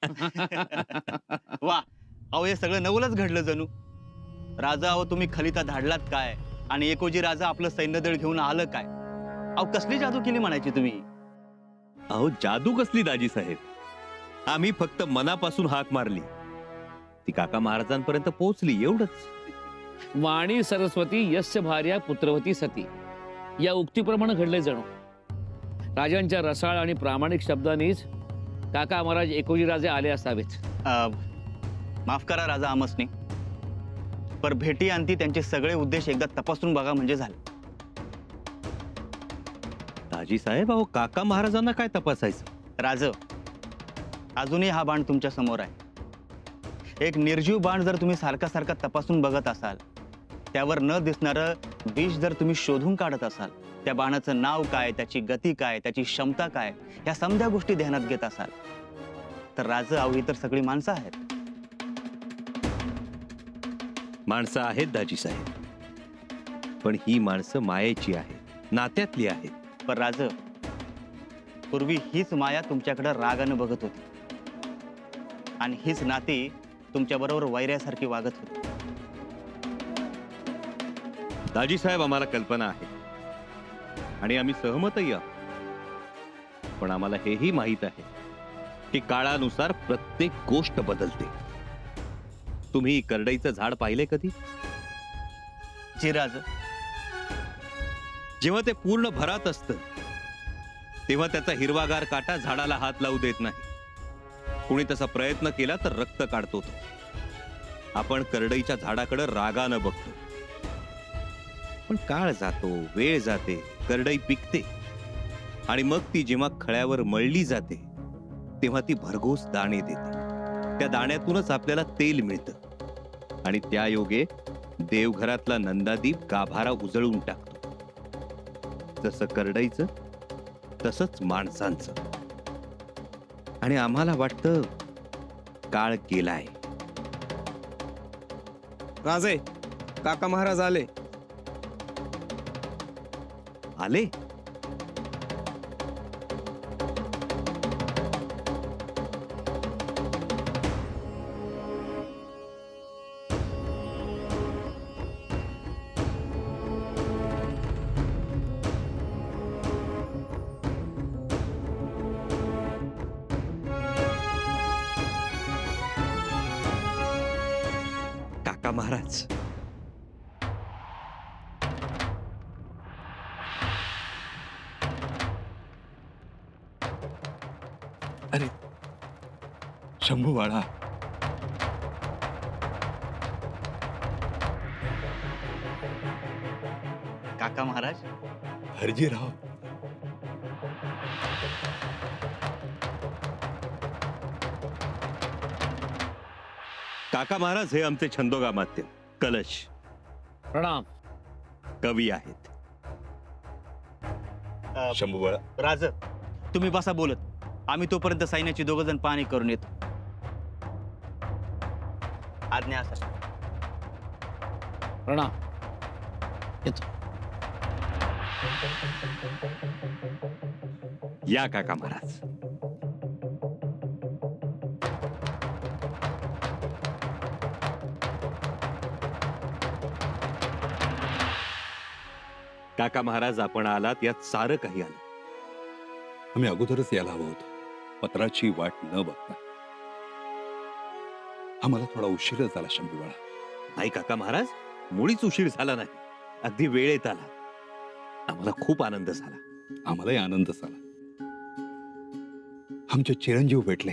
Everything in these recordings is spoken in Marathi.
वा, अहो हे सगळं नवलच घडलं जणू. राजा, अहो तुम्ही खलिता धाडलात काय आणि एकोजी राजा आपलं सैन्यदळ घेऊन आलं काय? अहो कसली जादू केली म्हणायची तुम्ही? अहो जादू कसली दाजी साहेब, आम्ही फक्त मनापासून हाक मारली, ती काका महाराजांपर्यंत पोहोचली, एवढंच. वाणी सरस्वती यस्य भार्या पुत्रवती सती या उक्तीप्रमाणे घडले जणू. राजांच्या रसाळ आणि प्रामाणिक शब्दांनीच काका महाराज एकोजीराजे आले असावेत. माफ करा राजा आमसने, पर भेटी अंती त्यांचे सगळे उद्देश एकदा तपासून बघा म्हणजे झालं. दाजी साहेब, अहो काका महाराजांना काय तपासायचं? राज, अजूनही हा बाण तुमच्या समोर आहे. एक निर्जीव बाण जर तुम्ही सारखा सारखा तपासून बघत असाल, त्यावर न दिसणारं विष जर तुम्ही शोधून काढत असाल, त्या बाणाचं नाव काय, त्याची गती काय, त्याची क्षमता काय, ह्या समध्या गोष्टी ध्यानात घेत असाल, तर राज, अहो ही तर सगळी माणसं आहेत. माणसं आहेत दाजी साहेब, पण ही माणसं मायेची आहेत, नात्यातली आहेत. पण राज, पूर्वी हीच माया तुमच्याकडे रागानं बघत होती आणि हीच नाती तुमच्याबरोबर वैऱ्यासारखी वागत होती. दाजी साहेब, आम्हाला कल्पना आहे आणि आम्ही सहमतही आहोत, पण आम्हाला हेही माहीत आहे की काळानुसार प्रत्येक गोष्ट बदलते. तुम्ही करडईचं झाड पाहिले कधी? जी राज, जेव्हा ते पूर्ण भरात असतं तेव्हा त्याचा हिरवागार काटा झाडाला हात लावू देत नाही. कुणी तसा प्रयत्न केला तर रक्त काढतो तो. आपण करडईच्या झाडाकडे रागानं बघतो, पण काळ जातो, वेळ जाते, करडई पिकते आणि मग ती जेव्हा खळ्यावर मळली जाते तेव्हा ती भरघोस दाणे देते. त्या दाण्यातूनच आपल्याला तेल मिळतं आणि त्या योगे देवघरातला नंदादीप गाभारा उजळून टाकतो. जसं करडईचं तसंच माणसांचं. आणि आम्हाला वाटतं काळ गेलाय. राजे, काका महाराज आले. आले? काका महाराज, अरे शंभू बाळा, काका महाराज. हरजीराव, काका महाराज हे आमचे छंदोगामात्य कलश प्रणाम. कवी आहेत. शंभू बाळा, राज, तुम्ही बसा बोलत, आम्ही तोपर्यंत सैन्याची दोघ जण पाहणी करून येतो. आज्ञा असा. प्रणाम. येतो. या काका महाराज. काका महाराज, आपण आलात यात सारं काही आलं. आम्ही अगोदरच यायला हवं होतं, पत्राची वाट न बघता. आम्हाला थोडा उशीरच झाला शंभू बाळा. नाही काका महाराज, मुळीच उशीर झाला नाही, अगदी वेळेत आला. आम्हाला खूप आनंद झाला. आम्हालाही आनंद झाला. आमचे चिरंजीव भेटले.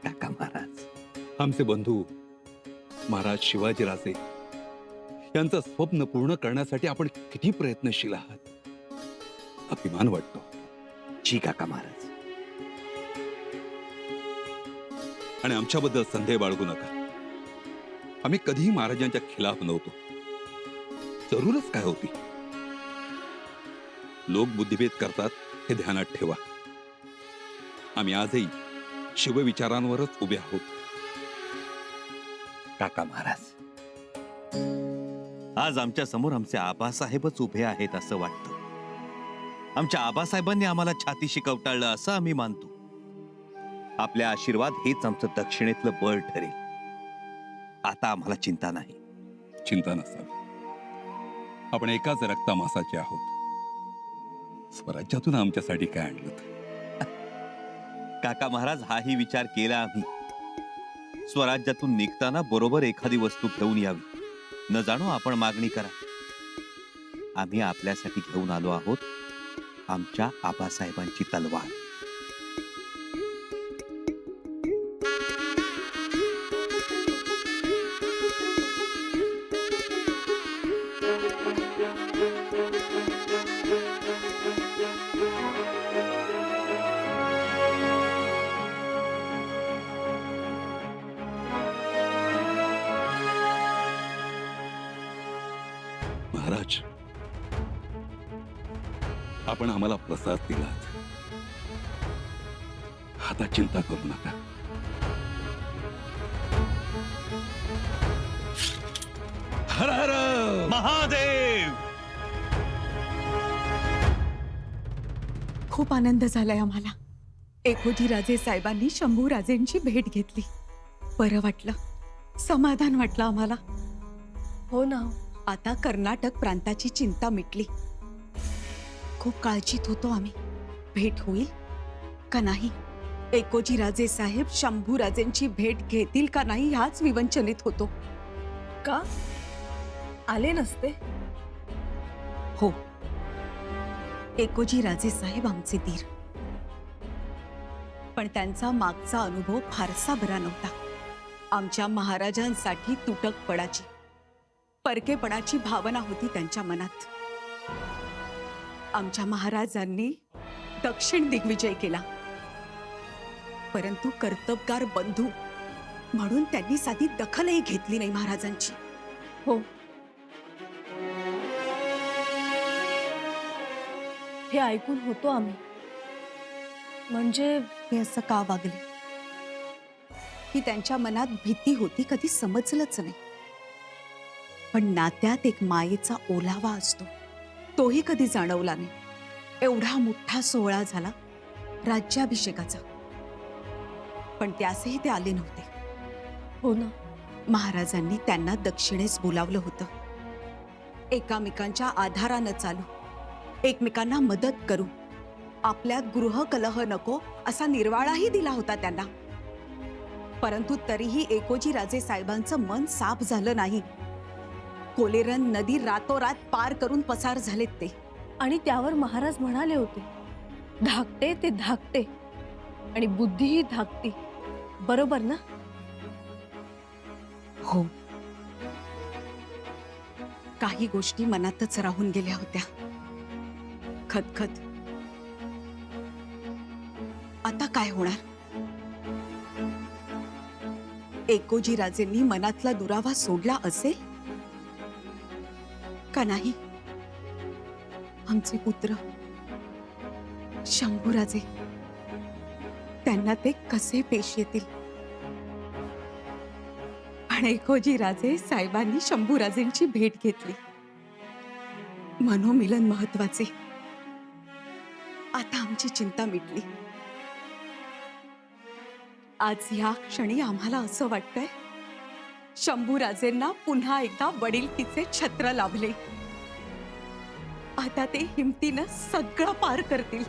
काका महाराज, आमचे बंधू महाराज शिवाजीराजे यांचं स्वप्न पूर्ण करण्यासाठी आपण किती प्रयत्नशील आहात. अभिमान वाटतो. जी काका महाराज. आणि आमच्याबद्दल संदेह बाळगू नका. आम्ही कधीही महाराजांच्या खिलाफ नव्हतो. जरूरच काय होती. लोक बुद्धिभेद करतात हे ध्यानात ठेवा. आम्ही आजही शिवविचारांवरच उभे आहोत. काका महाराज, आज आमच्या समोर आमचे आबासाहेबच उभे आहेत असं वाटतं. आमच्या आबासाहेबांनी आम्हाला छातीशी कवटाळलं असं आम्ही मानतो. आपल्या आशीर्वाद हेच आमचं दक्षिणेतलं बळ ठरेल. आता आम्हाला चिंता नाही. चिंता नसावी. आपण एकाच रक्तामासाचे आहोत. स्वराज्यातून आमच्यासाठी काय आणलं? काका महाराज, हाही विचार केला आम्ही. स्वराज्यातून निघताना बरोबर एखादी वस्तू घेऊन यावी. न जाणो आपण मागणी करा. आम्ही आपल्यासाठी घेऊन आलो आहोत आमच्या आबासाहेबांची तलवार. महाराज, आपण आम्हाला प्रसाद दिलात. आता चिंता करू नका. हर हर महादेव. खूप आनंद झालाय आम्हाला. एकोजी राजे साहेबांनी शंभू राजेंची भेट घेतली. बरं वाटलं, समाधान वाटलं आम्हाला. हो ना, आता कर्नाटक प्रांताची चिंता मिटली. खूप काळजीत होतो आम्ही, भेट होईल का नाही, एकोजी राजे साहेब शंभू राजेंची भेट घेतील का नाही ह्याच विवंचनित होतो. का आले नसते? हो, एकोजी राजे साहेब आमचे धीर, पण त्यांचा मागचा अनुभव फारसा बरा नव्हता. आमच्या महाराजांसाठी तुटकपणाची, परकेपणाची भावना होती त्यांच्या मनात. आमच्या महाराजांनी दक्षिण दिग्विजय केला, परंतु कर्तबगार बंधू म्हणून त्यांनी साधी दखलही घेतली नाही महाराजांची. हो, हे ऐकून होतो आम्ही. म्हणजे हे असं का वागले की त्यांच्या मनात भीती होती कधी समजलंच नाही. पण नात्यात एक मायेचा ओलावा असतो, तोही कधी जाणवला नाही. एवढा मोठा सोहळा झाला राज्याभिषेकाचा, पण त्यासही ते आले नव्हते. हो ना, महाराजांनी त्यांना दक्षिणेस बोलावलं होतं. एकामेकांच्या आधारानं चालू, एकमेकांना मदत करू, आपल्यात गृहकलह नको असा निर्वाळाही दिला होता त्यांना. परंतु तरीही एकोजी राजे साहेबांचं मन साफ झालं नाही. कोलेरन नदी रातोरात पार करून पसार झालेत ते. आणि त्यावर महाराज म्हणाले होते, धाकटे ते धाकटे आणि बुद्धीही धाकटी. बरोबर ना? हो, काही गोष्टी मनातच राहून गेल्या होत्या खतखत. आता काय होणार? एकोजी राजेंनी मनातला दुरावा सोडला असेल का नाही? आमचे पुत्र शंभूराजे, त्यांना ते कसे पेश येतील? पण एकोजी राजे साहेबांनी शंभूराजेंची भेट घेतली. मनोमिलन महत्वाचे. आता आमची चिंता मिटली. आज ह्या क्षणी आम्हाला असं वाटतंय शंभूराजेंना पुन्हा एकदा वडिलकीचे छत्र लाभले. आता ते हिमतीनं सगळं पार करतील.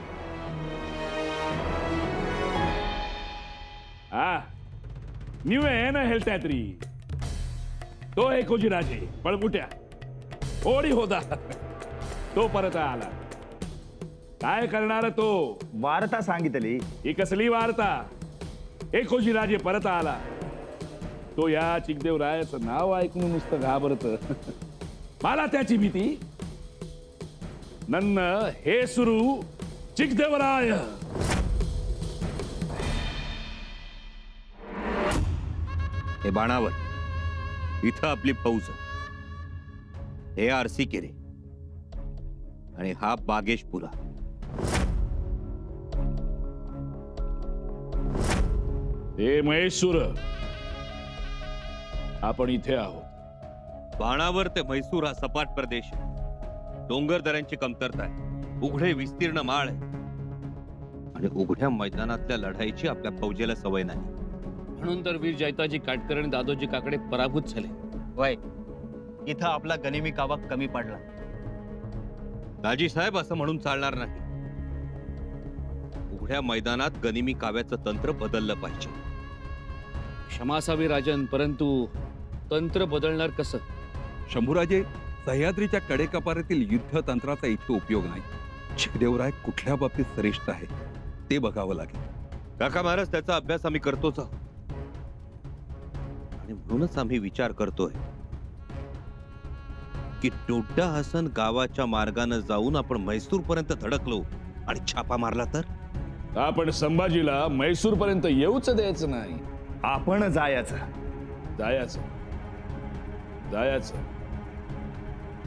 ನೀವೇನ ಹೇಳ್ತಾ ಇದ್ರಿ? तो एकोजी राजे पळपुट्या होडी होता, तो परत आला. काय करणार तो? वार्ता सांगितली. ही कसली वार्ता? एकोजी राजे परत आला. तो या चिकदेवरायाचं नाव ऐकून नुसतं घाबरत. मला त्याची भीती. नन्न हे सुरू चिकदेवराय. हे बाणावर इथं आपली फौज, हे आरसी केरे आणि हा बागेशपुरा. हे म्हैसूर, आपण इथे आहोत. बाणावर ते म्हैसूर हा सपाट प्रदेश आहे. डोंगर दऱ्यांची कमतरता आहे. उघडे विस्तीर्ण माळ आहे. आणि उघड्या मैदानातल्या लढाईची आपल्या फौजेला सवय नाही. म्हणून तर वीर जैताजी काटकर आणि दादोजी काकडे पराभूत झाले. वय इथं आपला गनिमी कावा कमी पडला. दाजी साहेब असं म्हणून चालणार नाही. उघड्या मैदानात गनिमी काव्याचं तंत्र बदललं पाहिजे. क्षमा असावी राजन, परंतु तंत्र बदलणार कसं? शंभूराजे, सह्याद्रीच्या कडेकपारीतील युद्ध तंत्राचा इथे उपयोग नाही. चिकदेवराय कुठल्या बाबतीत श्रेष्ठ आहे ते बघावं लागेल. काका महाराज, त्याचा अभ्यास आम्ही करतोच आहोत. आणि म्हणूनच आम्ही विचार करतोय की डोड्डा हसन गावाच्या मार्गाने जाऊन आपण म्हैसूर पर्यंत धडकलो आणि छापा मारला तर आपण संभाजीला म्हैसूर पर्यंत येऊच द्यायचं नाही. आपण जायचं. जायचं जायचं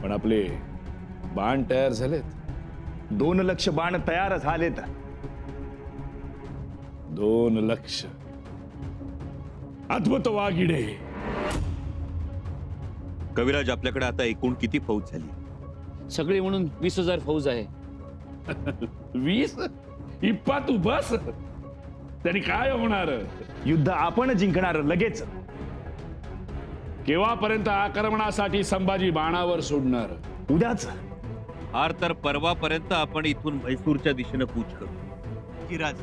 पण आपले बाण तयार झालेत. 2 लक्ष बाण तयार झालेत. 2 लक्ष. अद्भुत वागिडे. कविराज, आपल्याकडे आता एकूण किती फौज झाली? सगळी म्हणून 20,000 फौज आहे. 20? इप्पा तू बस. त्यांनी काय होणार? युद्ध आपण जिंकणार लगेच. केव्हापर्यंत आक्रमणासाठी संभाजी बाणावर सोडणार? उद्याच. हार तर परवापर्यंत आपण इथून म्हैसूरच्या दिशेनं कूच करू. चिराज,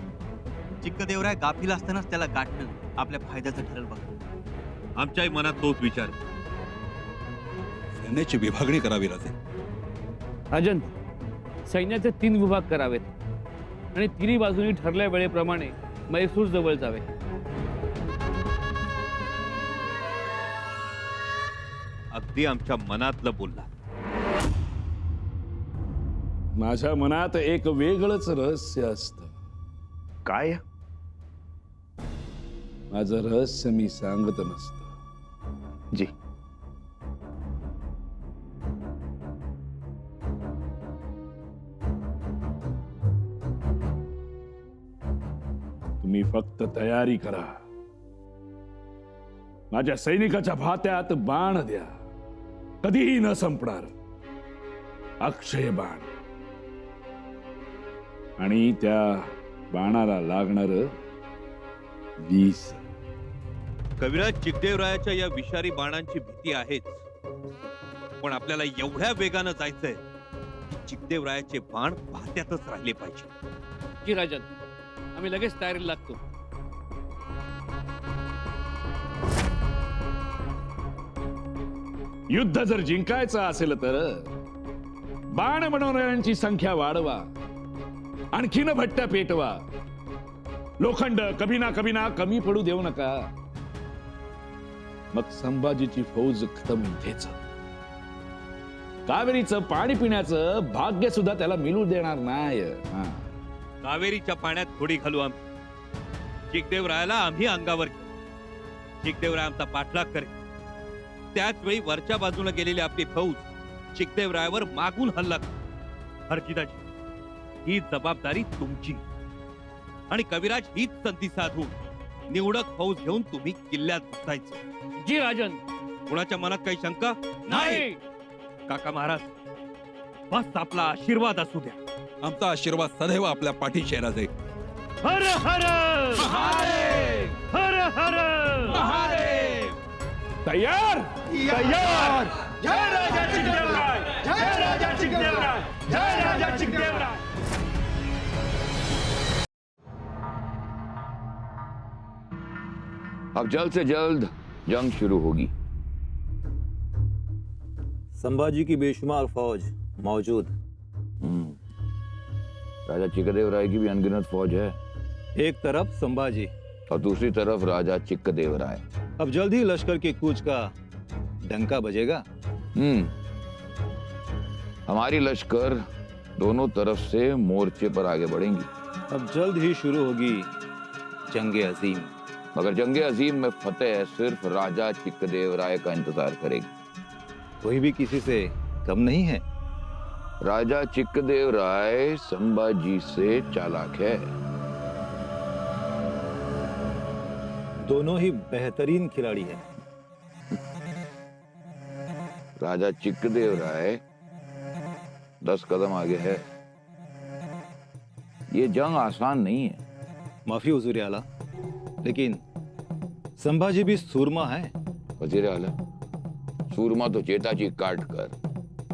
चिक्कदेवराय गाफील असतानाच त्याला गाठणं आपल्या फायद्याचं ठरेल बघा. आमच्याही मनात तोच विचार. सैन्याची विभागणी करावी राजे. राजन, सैन्याचे 3 विभाग करावेत आणि तिन्ही बाजूनी ठरल्या वेळेप्रमाणे म्हैसूर जवळ जावे. अगदी आमच्या मनातलं बोलला. माझ्या मनात एक वेगळंच रहस्य असतं. काय? माझं रहस्य मी सांगत नसतं. जी. तुम्ही फक्त तयारी करा. माझ्या सैनिकाच्या भात्यात बाण द्या. कधीही न संपणार अक्षय बाण. आणि त्या बाणाला लागणार 20. कविराज, चिकदेवरायाच्या या विषारी बाणांची भीती आहेच, पण आपल्याला एवढ्या वेगानं जायचंय की चिकदेवरायाचे बाण भात्यातच राहिले पाहिजे. की राजन, आम्ही लगेच तयारीला लागतो. युद्ध जर जिंकायचं असेल तर बाण बनवणाऱ्यांची संख्या वाढवा. आणखीन भट्ट्या पेटवा. लोखंड कभी ना कमी पडू देऊ नका. मग संभाजीची फौज खतम इथेच. कावेरीचं पाणी पिण्याचं भाग्य सुद्धा त्याला मिळू देणार नाही. कावेरीच्या पाण्यात थोडी घालू आम्ही. चिकदेवरायाला आम्ही अंगावर घेऊ. चिकदेवराय आमचा पाठलाग करेल. त्याच वेळी वरच्या बाजूने गेलेली आपली फौज चिकदेवरायावर मागून हल्ला करेल. हरजिदाजी, ही जबाबदारी तुमची. आणि कविराज, हीच संधी साधून निवडक फौज घेऊन तुम्ही किल्ल्यात बसायचं. जी राजन. कुणाच्या मनात काही शंका नाही. काका महाराज, बस आपला आशीर्वाद असू द्या. आमचा आशीर्वाद सदैव आपल्या पाठीशी आहे राजे. हर हर हर हर महादेव. तयार. तयार. जय राजा चिकदेवराय. जय राजा चिकदेवराय. जय राजा चिकदेवराय. अब जल्द से जल्द जंग शुरू होगी. संभाजी की बेशुमार फौज मौजूद. राजा चिक्कदेव राय की भी अनगिनत फौज है. एक तरफ संभाजी और दूसरी तरफ राजा चिक्कदेव राय. अब जल्द ही लश्कर की कूच का डंका बजेगा. हमारी लश्कर दोनों तरफ से मोर्चे पर आगे बढ़ेंगी. अब जल्द ही शुरू होगी जंगे अजीम. मगर जंगे अजीम में फतेह सिर्फ राजा चिक्कदेव राय का इंतजार करेगी. कोई भी किसी से कम नहीं है. राजा चिक्कदेव राय संभाजी से चालाक है. दोनों ही बेहतरीन खिलाड़ी हैं. राजा चिक्कदेव राय 10 कदम आगे है. ये जंग आसान नहीं है। माफी हुजूर आला, लेकिन संभाजी भी सूरमा है। वजीर आला, सूरमा तो चेताजी काट कर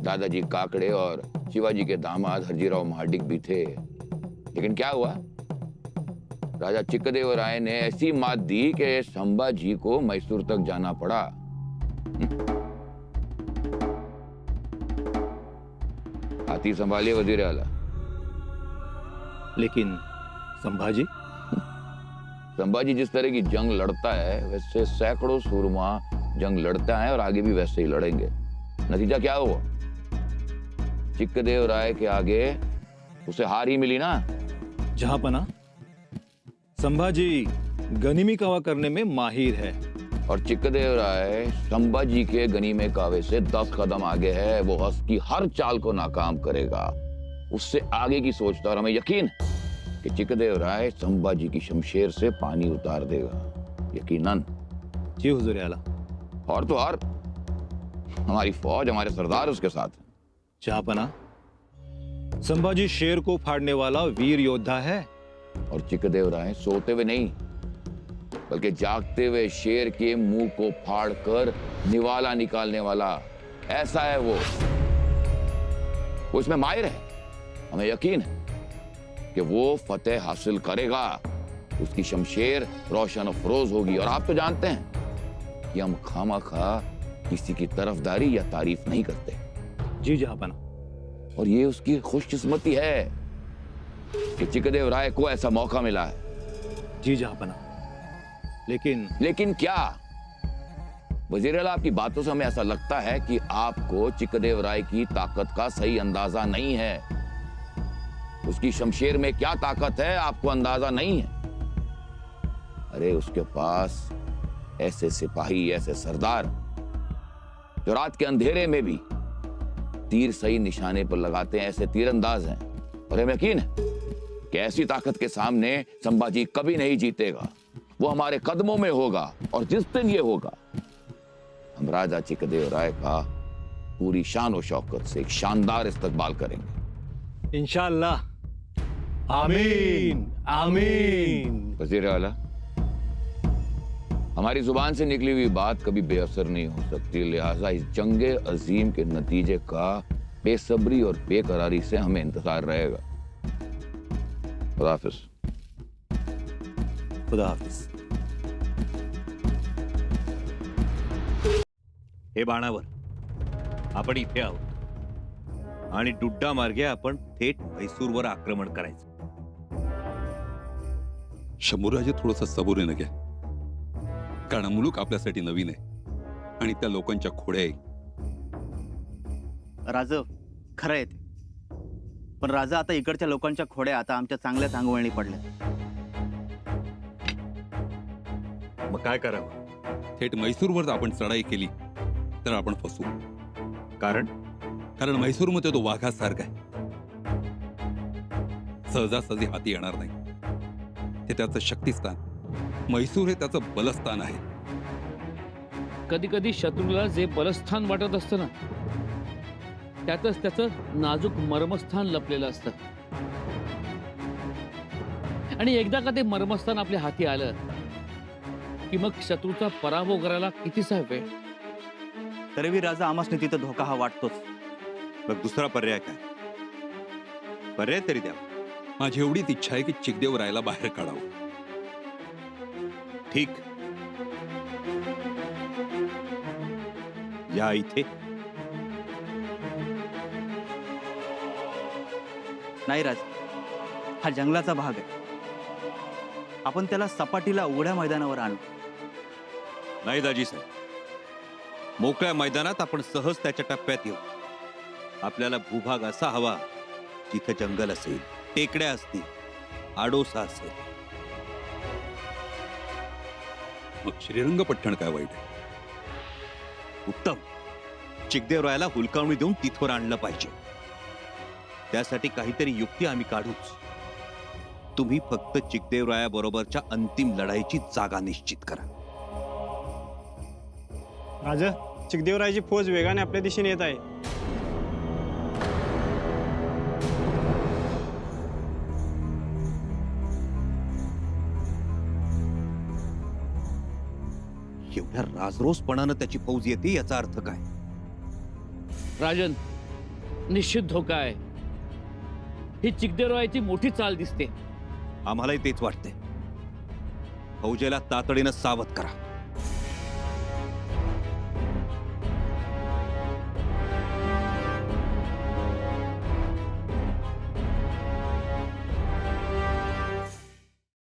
दादाजी काकड़े और शिवाजी के दामाद हरजीराव महाडिक भी थे, लेकिन क्या हुआ? राजा चिक्कदेवराय ने ऐसी मात दी कि संभाजी को मैसूर तक जाना पड़ा। हाथी संभालिए वजीर आला। लेकिन संभाजी संभाजी जिस तरह की जंग लड़ता है, वैसे सैकड़ों सूरमा जंग लड़ता है और आगे भी वैसे ही लड़ेंगे। नतीजा क्या हुआ? चिक्कदेवराय के आगे उसे हार ही मिली ना। जहां पना संभाजी गनीमी कावा करने में माहिर है, और चिक्कदेवराय संभाजी के गनीमे कावे से 10 कदम आगे है। वो उसकी हर चाल को नाकाम करेगा। उससे आगे की सोचता, और हमें यकीन कि चिक्कदेवराय संभाजी की शमशेर से पानी उतार देगा, यकीनन। जी हुजूर आला। और तो और हमारी फौज, हमारे सरदार उसके साथ हैं। जहां पना संभाजी शेर को फाड़ने वाला वीर योद्धा है, और चिक्कदेवराय सोते हुए नहीं बल्कि जागते हुए शेर के मुंह को फाड़कर निवाला निकालने वाला ऐसा है वो इसमें माहिर है। हमें यकीन है कि वो फतेह हासिल करेगा। उसकी शमशेर रोशन अफरोज होगी। और आप तो जानते हैं कि हम खामखा किसी की तरफदारी या तारीफ नहीं करते। जी जहां पना। और ये उसकी खुशकिस्मती है कि चिक्कदेवराय को ऐसा मौका मिला है। जी जहां पना। लेकिन क्या? वजीर आला, आपकी बातों से हमें ऐसा लगता है कि आपको चिक्कदेवराय की ताकत का सही अंदाजा नहीं है। उसकी शमशेर में क्या ताकत है आपको अंदाजा नहीं है। अरे उसके पास ऐसे सिपाही, ऐसे सरदार जो रात के अंधेरे में भी तीर सही निशाने पर लगाते हैं, ऐसे तीरंदाज हैं। और हमें यकीन है कि ऐसी ताकत के सामने संभाजी कभी नहीं जीतेगा। वो हमारे कदमों में होगा, और जिस दिन ये होगा हम राजा चिक्कदेवराय का पूरी शान और शौकत से एक शानदार इस्तकबाल करेंगे इंशाअल्लाह। आमीन आमीन। वजीर आला, हमारी जुबान से निकली हुई बात कभी बेअसर नहीं हो सकती, लिहाजा इस जंगे अजीम के नतीजे का बेसब्री और बेकरारी से हमें इंतजार रहेगा। खुदा हाफिज। खुदा हाफिज। हे बाणावर, आपण इथे आहोत आणि डुड्डा मार्गे आपण थेट म्हैसूरवर आक्रमण करायचं. शंभूराजे थोडंसं सबुरीनं घ्या, कारण मुलूक आपल्यासाठी नवीन आहे आणि त्या लोकांच्या खोड्या आहे. राज खरं आहे ते, पण राजा आता इकडच्या लोकांच्या खोड्या आता आमच्या चांगल्या सांगवळणी पडल्या. मग काय करावं? थेट म्हैसूरवर आपण चढाई केली तर आपण फसू. कारण म्हैसूरमध्ये तो वाघासारखा आहे, सहजासहजी हाती येणार नाही. ते त्याचं शक्तिस्थान, म्हैसूर हे त्याचं बलस्थान आहे. कधी कधी शत्रूला जे बलस्थान वाटत असतं ना, त्यातच त्याचं नाजूक मर्मस्थान लपलेलं असतं. आणि एकदा का ते मर्मस्थान आपल्या हाती आलं की मग शत्रूचा पराभव करायला कितीसा वेळ. तरीही राजा आमासने तिथं धोका हा वाटतोच. मग दुसरा पर्याय काय? पर्याय तरी द्या. माझी एवढीच इच्छा आहे की चिक्कदेवरायला बाहेर काढावं. ठीक, या इथे. नाही राज, हा जंगलाचा भाग आहे. आपण त्याला सपाटीला उघड्या मैदानावर आणू. नाही दाजी साहेब, मोकळ्या मैदानात आपण सहज त्याच्या टप्प्यात येऊ. आपल्याला भूभाग असा हवा जिथे जंगल असेल, टेकड्या असतील, आडोसा असेल. मग श्रीरंगपट्टण काय वाईट आहे? उत्तम. चिक्कदेवरायाला हुलकावणी देऊन तिथवर आणलं पाहिजे. त्यासाठी काहीतरी युक्ती आम्ही काढूच. तुम्ही फक्त चिक्कदेवराया बरोबरच्या अंतिम लढाईची जागा निश्चित करा. राजा, चिक्कदेवरायाची फौज वेगाने आपल्या दिशेने येत आहे. एवढ्या राजरोसपणानं त्याची फौज येते याचा अर्थ काय? राजन, निश्चित धोका आहे. ही चिकदेवरायाची मोठी चाल दिसते. आम्हालाही तेच वाटते. फौजेला तातडीनं सावध करा.